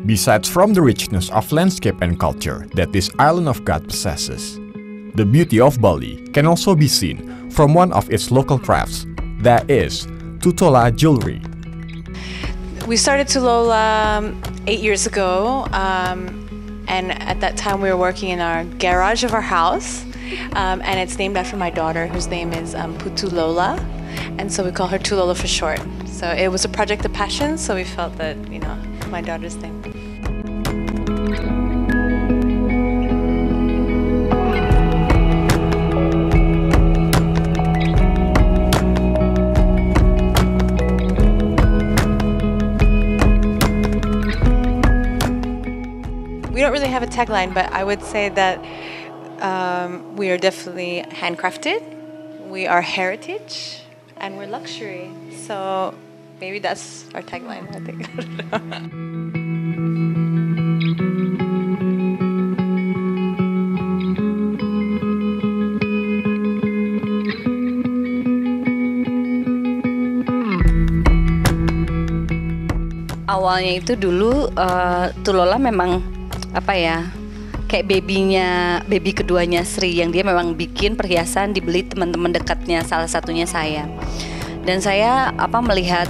Besides from the richness of landscape and culture that this island of God possesses, the beauty of Bali can also be seen from one of its local crafts, that is Tutola jewelry. We started Tulola 8 years ago, and at that time we were working in our garage of our house, and it's named after my daughter, whose name is Putulola, and so we call her Tulola for short. So it was a project of passion, so we felt that, my daughter's name. We don't really have a tagline, but I would say that we are definitely handcrafted, we are heritage, and we're luxury. So maybe that's our tagline, I think. Awalnya itu dulu Tulola memang kayak baby keduanya Sri, yang dia memang bikin perhiasan, dibeli teman-teman dekatnya, salah satunya saya. Dan saya melihat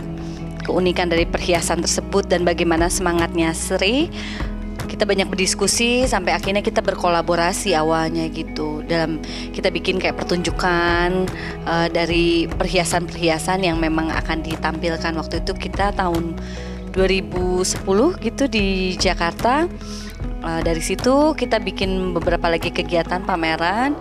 keunikan dari perhiasan tersebut dan bagaimana semangatnya Sri. Kita banyak berdiskusi sampai akhirnya kita berkolaborasi awalnya gitu. Dalam kita bikin kayak pertunjukan dari perhiasan-perhiasan yang memang akan ditampilkan. Waktu itu kita tahun 2010 gitu di Jakarta. Dari situ kita bikin beberapa lagi kegiatan pameran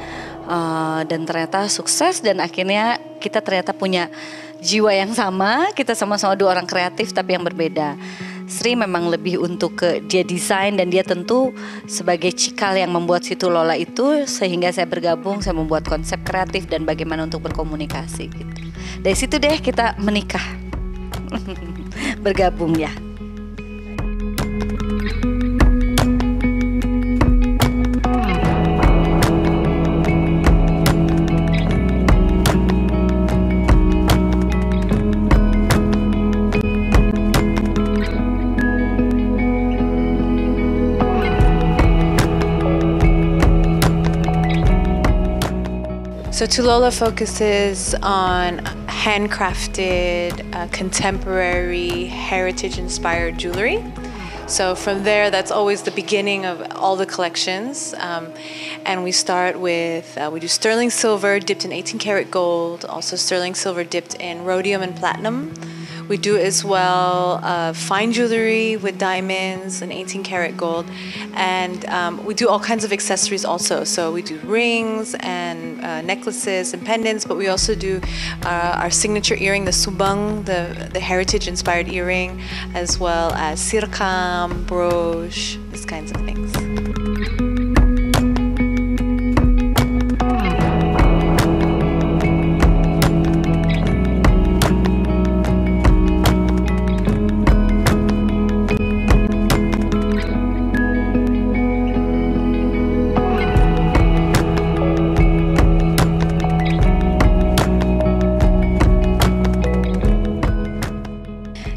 dan ternyata sukses, dan akhirnya kita ternyata punya jiwa yang sama. Kita sama-sama dua orang kreatif tapi yang berbeda. Sri memang lebih untuk dia desain, dan dia tentu sebagai cikal yang membuat si Tulola itu, sehingga saya bergabung, saya membuat konsep kreatif dan bagaimana untuk berkomunikasi gitu. Dari situ deh kita menikah. Bergabung ya. So Tulola focuses on handcrafted, contemporary, heritage-inspired jewelry. So from there, that's always the beginning of all the collections. And we start with, we do sterling silver dipped in 18 karat gold, also sterling silver dipped in rhodium and platinum. We do as well fine jewelry with diamonds and 18 karat gold, and we do all kinds of accessories also. So we do rings and necklaces and pendants, but we also do our signature earring, the subang, the heritage-inspired earring, as well as sirkam, brooch, these kinds of things.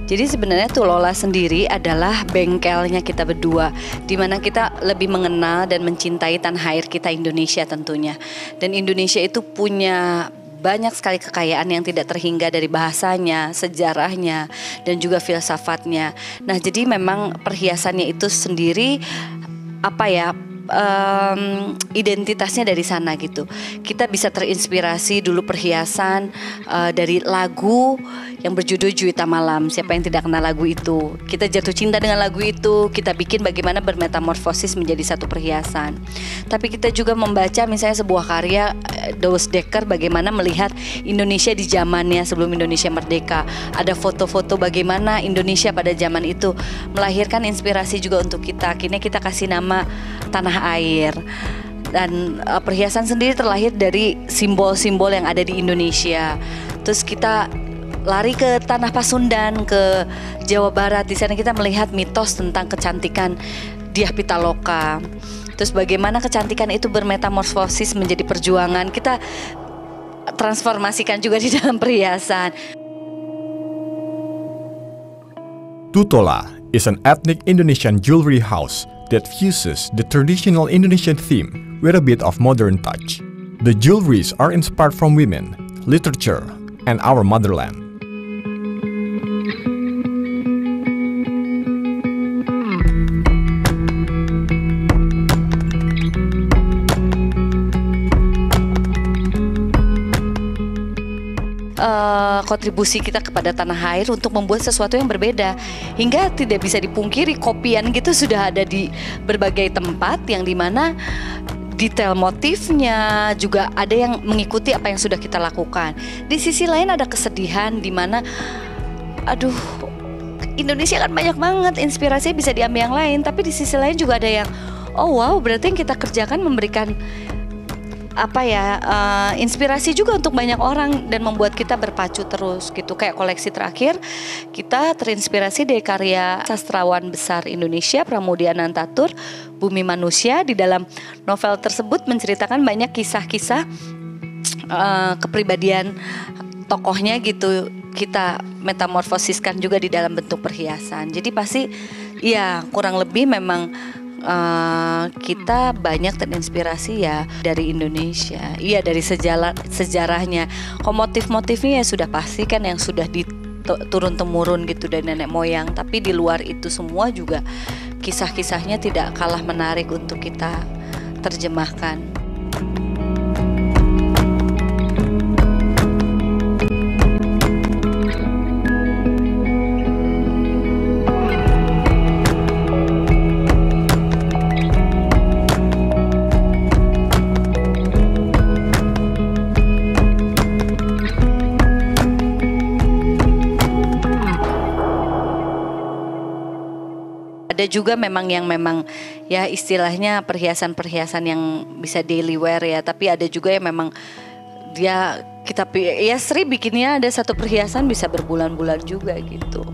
Jadi sebenarnya Tulola sendiri adalah bengkelnya kita berdua, di mana kita lebih mengenal dan mencintai tanah air kita Indonesia tentunya. Dan Indonesia itu punya banyak sekali kekayaan yang tidak terhingga dari bahasanya, sejarahnya, dan juga filsafatnya. Nah, jadi memang perhiasannya itu sendiri identitasnya dari sana gitu. Kita bisa terinspirasi dulu perhiasan dari lagu yang berjudul Juwita Malam. Siapa yang tidak kenal lagu itu? Kita jatuh cinta dengan lagu itu. Kita bikin bagaimana bermetamorfosis menjadi satu perhiasan. Tapi kita juga membaca misalnya sebuah karya Douwe Dekker, bagaimana melihat Indonesia di zamannya sebelum Indonesia merdeka. Ada foto-foto bagaimana Indonesia pada zaman itu, melahirkan inspirasi juga untuk kita. Akhirnya kita kasih nama Tanah Air. Dan perhiasan sendiri terlahir dari simbol-simbol yang ada di Indonesia. Terus kita lari ke Tanah Pasundan, ke Jawa Barat. Di sana kita melihat mitos tentang kecantikan Dyah Pitaloka. Terus bagaimana kecantikan itu bermetamorfosis menjadi perjuangan. Kita transformasikan juga di dalam perhiasan. Tutola is an ethnic Indonesian jewelry house that fuses the traditional Indonesian theme with a bit of modern touch. The jewelries are inspired from women, literature, and our motherland. Kontribusi kita kepada tanah air untuk membuat sesuatu yang berbeda, hingga tidak bisa dipungkiri kopian gitu sudah ada di berbagai tempat, yang dimana detail motifnya juga ada yang mengikuti apa yang sudah kita lakukan. Di sisi lain ada kesedihan, dimana aduh, Indonesia kan banyak banget inspirasinya bisa diambil yang lain, tapi di sisi lain juga ada yang oh wow, berarti yang kita kerjakan memberikan inspirasi juga untuk banyak orang dan membuat kita berpacu terus gitu. Kayak koleksi terakhir kita terinspirasi dari karya sastrawan besar Indonesia Pramoedya Anantatur, Bumi Manusia. Di dalam novel tersebut menceritakan banyak kisah-kisah kepribadian tokohnya gitu, kita metamorfosiskan juga di dalam bentuk perhiasan. Jadi pasti ya kurang lebih memang kita banyak terinspirasi ya dari Indonesia, iya dari sejarahnya. Motif-motifnya ya sudah pasti kan yang sudah turun temurun gitu dari nenek moyang. Tapi di luar itu semua juga kisah-kisahnya tidak kalah menarik untuk kita terjemahkan. Ada juga memang ya istilahnya perhiasan-perhiasan yang bisa daily wear ya, tapi ada juga yang memang dia Sri bikinnya ada satu perhiasan bisa berbulan-bulan juga gitu.